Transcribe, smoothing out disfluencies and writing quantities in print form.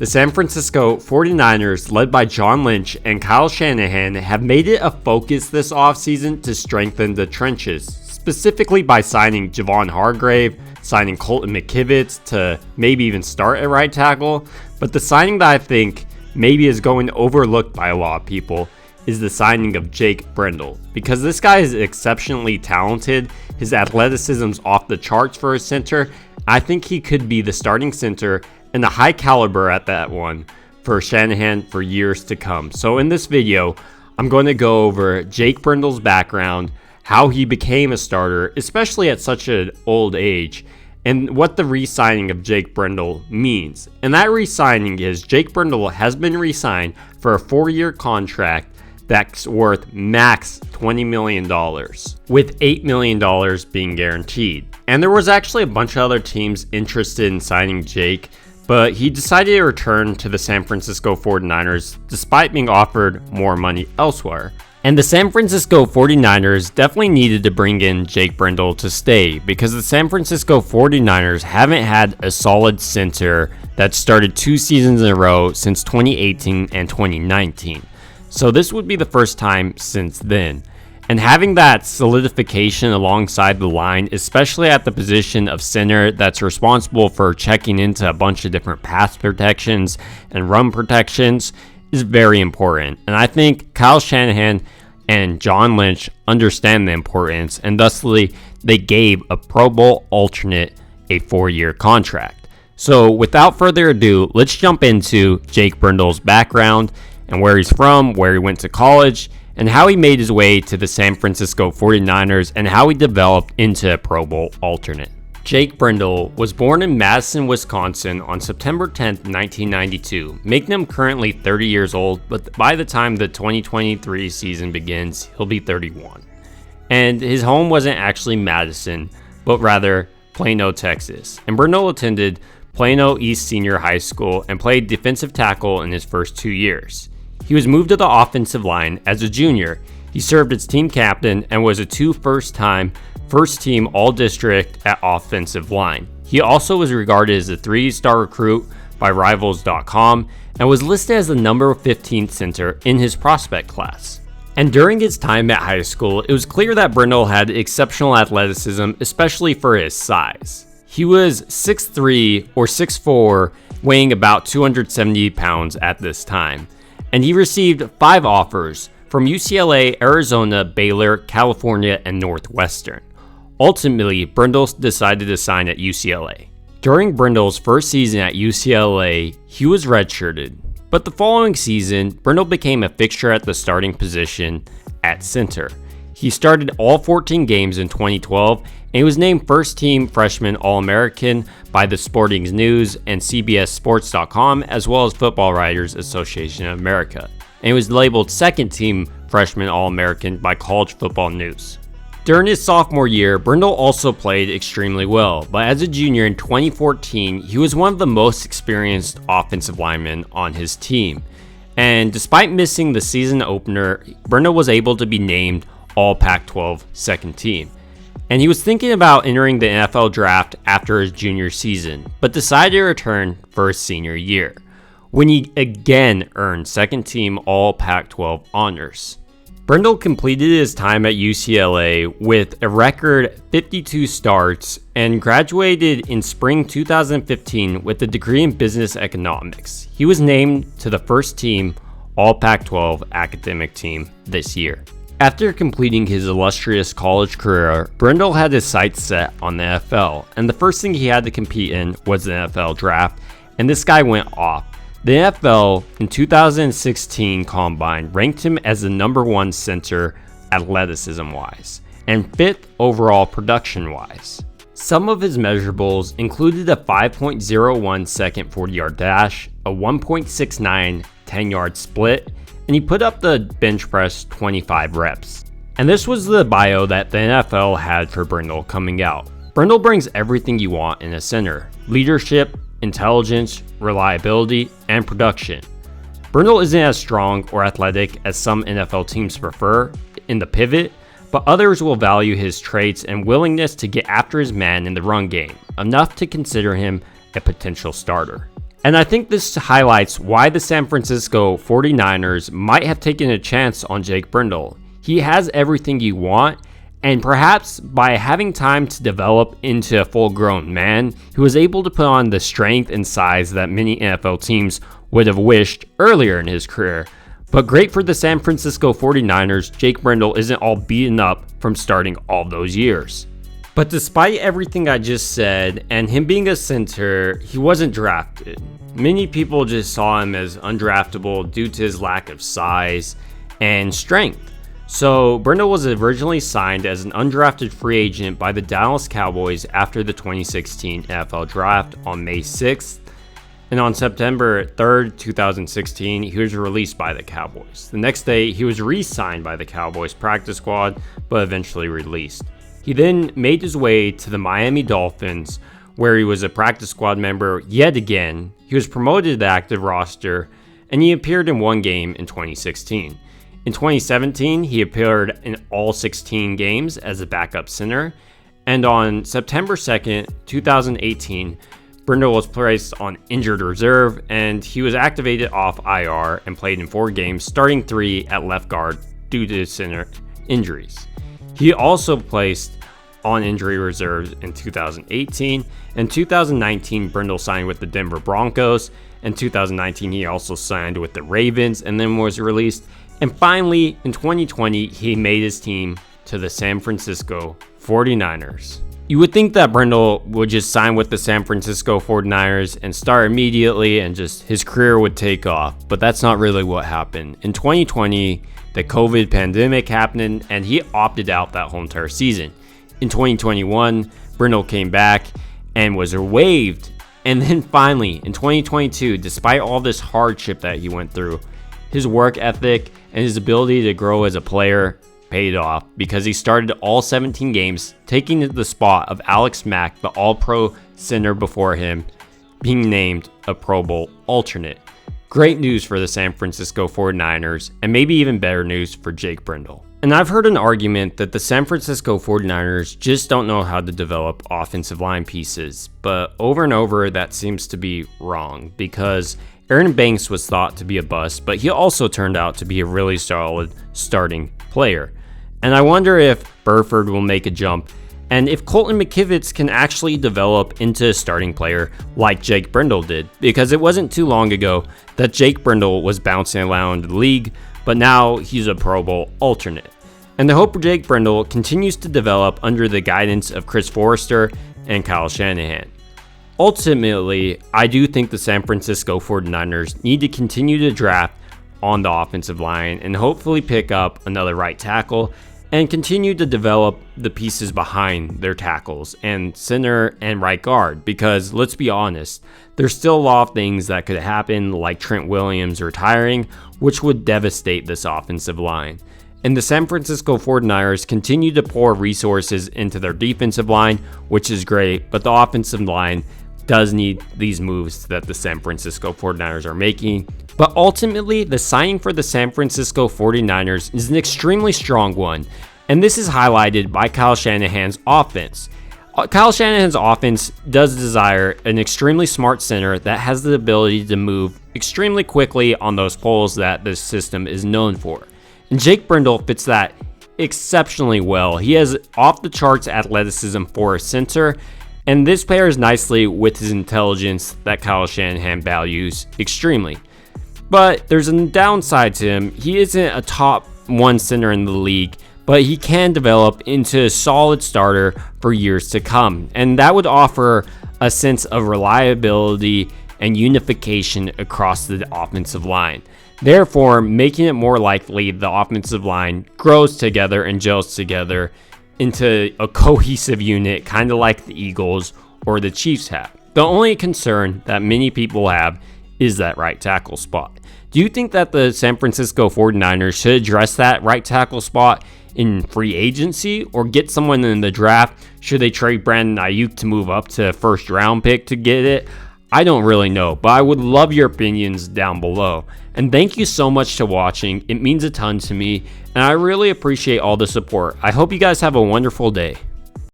The San Francisco 49ers, led by John Lynch and Kyle Shanahan, have made it a focus this offseason to strengthen the trenches, specifically by signing Javon Hargrave, signing Colton McKivitz to maybe even start at right tackle. But the signing that I think maybe is going overlooked by a lot of people is the signing of Jake Brendel, because this guy is exceptionally talented. His athleticism's off the charts for a center. I think he could be the starting center and the high caliber at that one for Shanahan for years to come. So in this video, I'm going to go over Jake Brendel's background, how he became a starter, especially at such an old age, and what the re-signing of Jake Brendel means. And that re-signing is Jake Brendel has been re-signed for a 4-year contract that's worth max $20 million, with $8 million being guaranteed. And there was actually a bunch of other teams interested in signing Jake, but he decided to return to the San Francisco 49ers despite being offered more money elsewhere. And the San Francisco 49ers definitely needed to bring in Jake Brendel to stay, because the San Francisco 49ers haven't had a solid center that started 2 seasons in a row since 2018 and 2019. So this would be the first time since then. And having that solidification alongside the line, especially at the position of center that's responsible for checking into a bunch of different pass protections and run protections, is very important. And I think Kyle Shanahan and John Lynch understand the importance, and thusly they gave a Pro Bowl alternate a 4-year contract. So without further ado, let's jump into Jake Brendel's background and where he's from, where he went to college, and how he made his way to the San Francisco 49ers and how he developed into a Pro Bowl alternate. Jake Brendel was born in Madison, Wisconsin on September 10, 1992, making him currently 30 years old, but by the time the 2023 season begins, he'll be 31. And his home wasn't actually Madison, but rather Plano, Texas. And Brendel attended Plano East Senior High School and played defensive tackle in his first 2 years. He was moved to the offensive line as a junior. He served as team captain and was a 2 first-team All-District at offensive line. He also was regarded as a 3-star recruit by Rivals.com and was listed as the number 15 center in his prospect class. And during his time at high school, it was clear that Brendel had exceptional athleticism, especially for his size. He was 6'3" or 6'4", weighing about 270 pounds at this time. And he received 5 offers from UCLA, Arizona, Baylor, California, and Northwestern. Ultimately, Brendel decided to sign at UCLA. During Brendel's first season at UCLA, he was redshirted, but the following season, Brendel became a fixture at the starting position at center. He started all 14 games in 2012, and he was named first-team freshman All-American by the Sporting News and CBSSports.com, as well as Football Writers Association of America. And he was labeled second-team freshman All-American by College Football News. During his sophomore year, Brendel also played extremely well, but as a junior in 2014, he was one of the most experienced offensive linemen on his team. And despite missing the season opener, Brendel was able to be named All Pac-12 second team. And he was thinking about entering the NFL draft after his junior season, but decided to return for his senior year, when he again earned second team All Pac-12 honors. Brendel completed his time at UCLA with a record 52 starts and graduated in spring 2015 with a degree in business economics. He was named to the first team All Pac-12 academic team this year. After completing his illustrious college career, Brendel had his sights set on the NFL, and the first thing he had to compete in was the NFL draft, and this guy went off. The NFL in 2016 Combine ranked him as the number 1 center athleticism-wise, and 5th overall production-wise. Some of his measurables included a 5.01 second 40-yard dash, a 1.69 10-yard split, and he put up the bench press 25 reps. And this was the bio that the NFL had for Brendel coming out. Brendel brings everything you want in a center: leadership, intelligence, reliability, and production. Brendel isn't as strong or athletic as some NFL teams prefer in the pivot, but others will value his traits and willingness to get after his man in the run game, enough to consider him a potential starter. And I think this highlights why the San Francisco 49ers might have taken a chance on Jake Brendel. He has everything you want, and perhaps by having time to develop into a full-grown man, he was able to put on the strength and size that many NFL teams would have wished earlier in his career. But great for the San Francisco 49ers, Jake Brendel isn't all beaten up from starting all those years. But despite everything I just said, and him being a center, he wasn't drafted. Many people just saw him as undraftable due to his lack of size and strength. So Brendel was originally signed as an undrafted free agent by the Dallas Cowboys after the 2016 NFL Draft on May 6th. And on September 3rd, 2016, he was released by the Cowboys. The next day, he was re-signed by the Cowboys practice squad, but eventually released. He then made his way to the Miami Dolphins, where he was a practice squad member yet again. He was promoted to the active roster, and he appeared in one game in 2016. In 2017, he appeared in all 16 games as a backup center, and on September 2nd, 2018, Brendel was placed on injured reserve, and he was activated off IR and played in 4 games, starting 3 at left guard due to center injuries. He also placed on injury reserves in 2018. In 2019, Brendel signed with the Denver Broncos. In 2019, he also signed with the Ravens and then was released. And finally, in 2020, he made his team to the San Francisco 49ers. You would think that Brendel would just sign with the San Francisco 49ers and start immediately and just his career would take off, but that's not really what happened. In 2020, the COVID pandemic happened and he opted out that whole entire season. In 2021, Brendel came back and was waived. And then finally, in 2022, despite all this hardship that he went through, his work ethic and his ability to grow as a player paid off because he started all 17 games, taking the spot of Alex Mack, the All-Pro center before him, being named a Pro Bowl alternate. Great news for the San Francisco 49ers, and maybe even better news for Jake Brendel. And I've heard an argument that the San Francisco 49ers just don't know how to develop offensive line pieces, but over and over that seems to be wrong because Aaron Banks was thought to be a bust, but he also turned out to be a really solid starting player. And I wonder if Burford will make a jump, and if Colton McKivitz can actually develop into a starting player like Jake Brendel did, because it wasn't too long ago that Jake Brendel was bouncing around the league, but now he's a Pro Bowl alternate. And the hope for Jake Brendel continues to develop under the guidance of Chris Forrester and Kyle Shanahan. Ultimately, I do think the San Francisco 49ers need to continue to draft on the offensive line and hopefully pick up another right tackle and continue to develop the pieces behind their tackles and center and right guard, because let's be honest, there's still a lot of things that could happen, like Trent Williams retiring, which would devastate this offensive line. And the San Francisco 49ers continue to pour resources into their defensive line, which is great, but the offensive line does need these moves that the San Francisco 49ers are making. But ultimately, the signing for the San Francisco 49ers is an extremely strong one, and this is highlighted by Kyle Shanahan's offense. Kyle Shanahan's offense does desire an extremely smart center that has the ability to move extremely quickly on those poles that this system is known for. And Jake Brendel fits that exceptionally well. He has off-the-charts athleticism for a center, and this pairs nicely with his intelligence that Kyle Shanahan values extremely. But there's a downside to him. He isn't a top 1 center in the league, but he can develop into a solid starter for years to come. And that would offer a sense of reliability and unification across the offensive line, therefore making it more likely the offensive line grows together and gels together into a cohesive unit, kind of like the Eagles or the Chiefs have. The only concern that many people have is that right tackle spot. Do you think that the San Francisco 49ers should address that right tackle spot in free agency or get someone in the draft? Should they trade Brandon Ayuk to move up to a first round pick to get it? I don't really know, but I would love your opinions down below. And thank you so much for watching. It means a ton to me, and I really appreciate all the support. I hope you guys have a wonderful day.